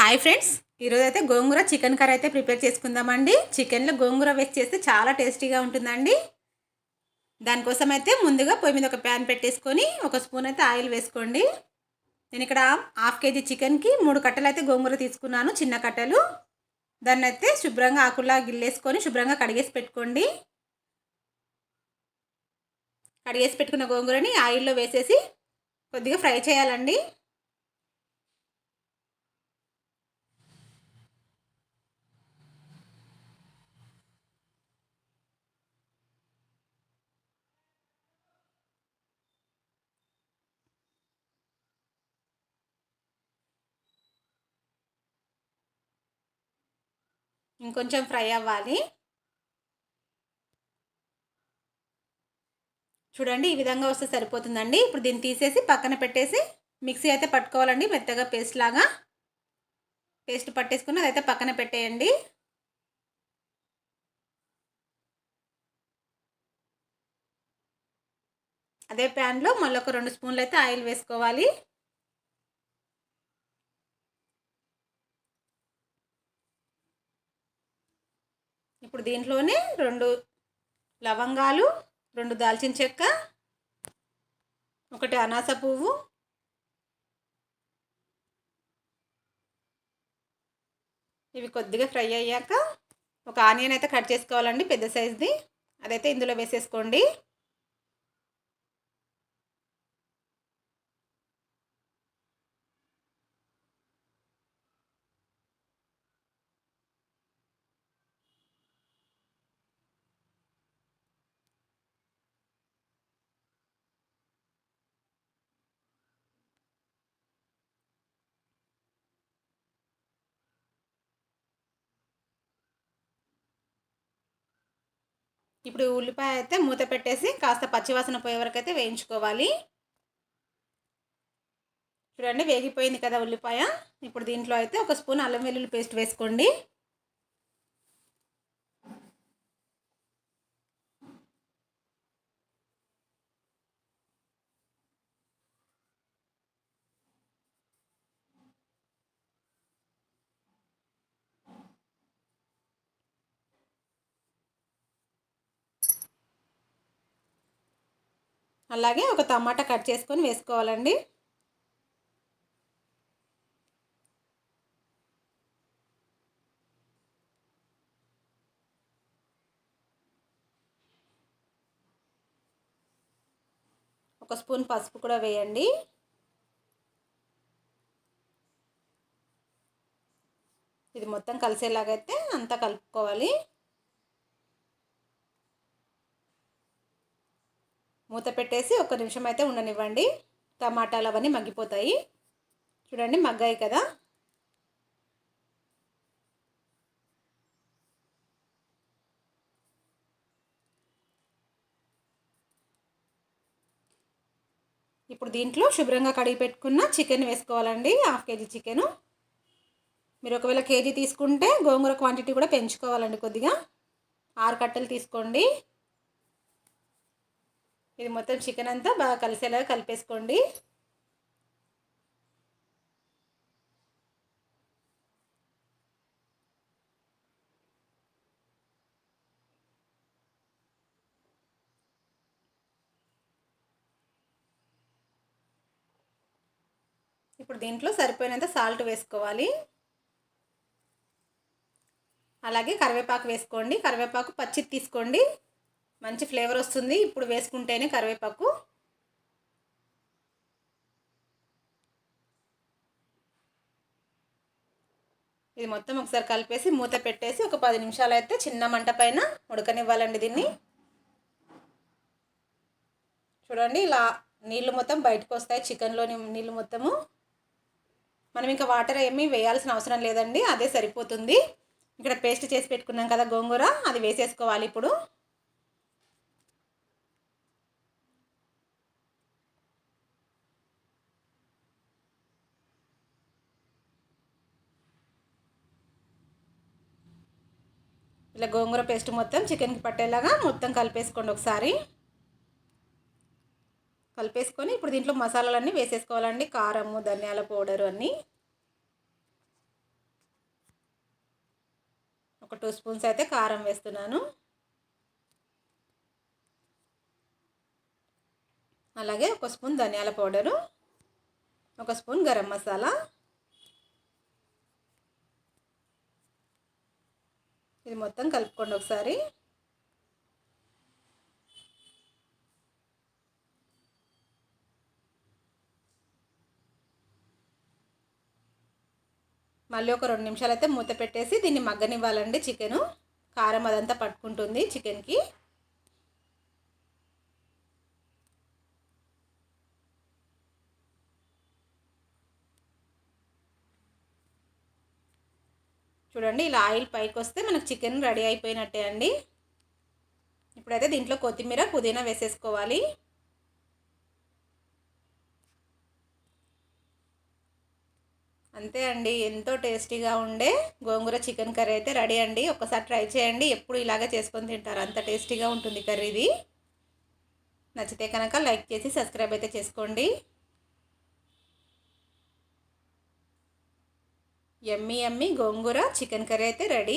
Hi friends, ఈరోజైతే గోంగూర chicken curry అయితే prepare చేసుకుందామండి. చికెన్లో గోంగూర వేసి చేస్తే చాలా టేస్టీగా ఉంటుందండి. దానికోసం అయితే ముందుగా పొయ్యి మీద ఒక ప్యాన్ పెట్టేసుకొని ఒక స్పూన్ అయితే ఆయిల్ వేసుకోండి. నేను ఇక్కడ హాఫ్ కేజీ చికెన్కి 3 కట్టలు అయితే గోంగూర తీసుకున్నాను, చిన్న కట్టలు. దాన్ని అయితే శుభ్రంగా ఆకుల్లా గిల్లేసుకొని శుభ్రంగా కడిగేసి పెట్టుకోండి. కడిగేసి పెట్టుకున్న గోంగూరని ఆయిల్లో వేసేసి కొద్దిగా ఫ్రై చేయాలండి. ఇంకొంచెం ఫ్రై అవ్వాలి. చూడండి, ఈ విధంగా వస్తే సరిపోతుందండి. ఇప్పుడు దీన్ని తీసేసి పక్కన పెట్టేసి మిక్సీ అయితే పట్టుకోవాలండి. మెత్తగా పేస్ట్ లాగా పేస్ట్ పట్టేసుకుని అదైతే పక్కన పెట్టేయండి. అదే ప్యాన్లో మళ్ళీ ఒక 2 స్పూన్లు అయితే ఆయిల్ వేసుకోవాలి. ఇప్పుడు దీంట్లోనే 2 లవంగాలు, 2 దాల్చిన చెక్క, 1 అనాస పువ్వు, ఇవి కొద్దిగా ఫ్రై అయ్యాక ఒక ఆనియన్ అయితే కట్ చేసుకోవాలండి, పెద్ద సైజుది. అదైతే ఇందులో వేసేసుకోండి. ఇప్పుడు ఉల్లిపాయ అయితే మూత పెట్టేసి కాస్త పచ్చివాసన పోయే వరకు అయితే వేయించుకోవాలి. చూడండి, వేగిపోయింది కదా ఉల్లిపాయ. ఇప్పుడు దీంట్లో అయితే ఒక స్పూన్ అల్లం వెల్లుల్లి పేస్ట్ వేసుకోండి. అలాగే ఒక టమాటా కట్ చేసుకొని వేసుకోవాలండి. ఒక స్పూన్ పసుపు కూడా వేయండి. ఇది మొత్తం కలిసేలాగైతే అంతా కలుపుకోవాలి. మూత పెట్టేసి 1 నిమిషం అయితే ఉండనివ్వండి. టమాటాలు అవన్నీ మగ్గిపోతాయి. చూడండి, మగ్గాయి కదా. ఇప్పుడు దీంట్లో శుభ్రంగా కడిగి పెట్టుకున్న చికెన్ వేసుకోవాలండి. Half KG chicken. మీరు ఒకవేళ కేజీ తీసుకుంటే గోంగూర క్వాంటిటీ కూడా పెంచుకోవాలండి కొద్దిగా. 6 కట్టలు తీసుకోండి. ఇది మొత్తం చికెన్ అంతా బాగా కలిసేలాగా కలిపేసుకోండి. ఇప్పుడు దీంట్లో సరిపోయినంత సాల్ట్ వేసుకోవాలి. అలాగే కరివేపాకు వేసుకోండి. కరివేపాకు పచ్చిది తీసుకోండి, మంచి ఫ్లేవర్ వస్తుంది ఇప్పుడు వేసుకుంటేనే కరివేపాకు. ఇది మొత్తం ఒకసారి కలిపేసి మూత పెట్టేసి ఒక 10 నిమిషాలు అయితే చిన్న మంట పైన ఉడకనివ్వాలండి దీన్ని. చూడండి, ఇలా నీళ్ళు మొత్తం బయటకు వస్తాయి, చికెన్లోని నీళ్ళు మొత్తము. మనం ఇంకా వాటర్ ఏమీ వేయాల్సిన అవసరం లేదండి, అదే సరిపోతుంది. ఇక్కడ పేస్ట్ చేసి పెట్టుకున్నాం కదా గోంగూర, అది వేసేసుకోవాలి ఇప్పుడు. ఇలా గోంగూర పేస్ట్ మొత్తం చికెన్కి పట్టేలాగా మొత్తం కలిపేసుకోండి ఒకసారి. కలిపేసుకొని ఇప్పుడు దీంట్లో మసాలాలన్నీ వేసేసుకోవాలండి. కారము, ధనియాల పౌడరు అన్నీ. ఒక 2 స్పూన్స్ అయితే కారం వేస్తున్నాను. అలాగే ఒక స్పూన్ ధనియాల పౌడరు, ఒక స్పూన్ గరం మసాలా. ఇది మొత్తం కలుపుకోండి ఒకసారి. మళ్ళీ ఒక 2 నిమిషాలు అయితే మూత పెట్టేసి దీన్ని మగ్గనివ్వాలండి. చికెను కారం అదంతా పట్టుకుంటుంది చికెన్కి. చూడండి, ఇలా ఆయిల్ పైకి వస్తే మనకు చికెన్ రెడీ అయిపోయినట్టే అండి. ఇప్పుడైతే దీంట్లో కొత్తిమీర, పుదీనా వేసేసుకోవాలి. అంతే అండి, ఎంతో టేస్టీగా ఉండే గోంగూర చికెన్ కర్రీ అయితే రెడీ అండి. ఒకసారి ట్రై చేయండి, ఎప్పుడు ఇలాగే చేసుకొని తింటారు, అంత టేస్టీగా ఉంటుంది కర్రీ ఇది. నచ్చితే కనుక లైక్ చేసి సబ్స్క్రైబ్ అయితే చేసుకోండి. యమ్మీ యమ్మీ గోంగూర చికెన్ కర్రీ అయితే రెడీ.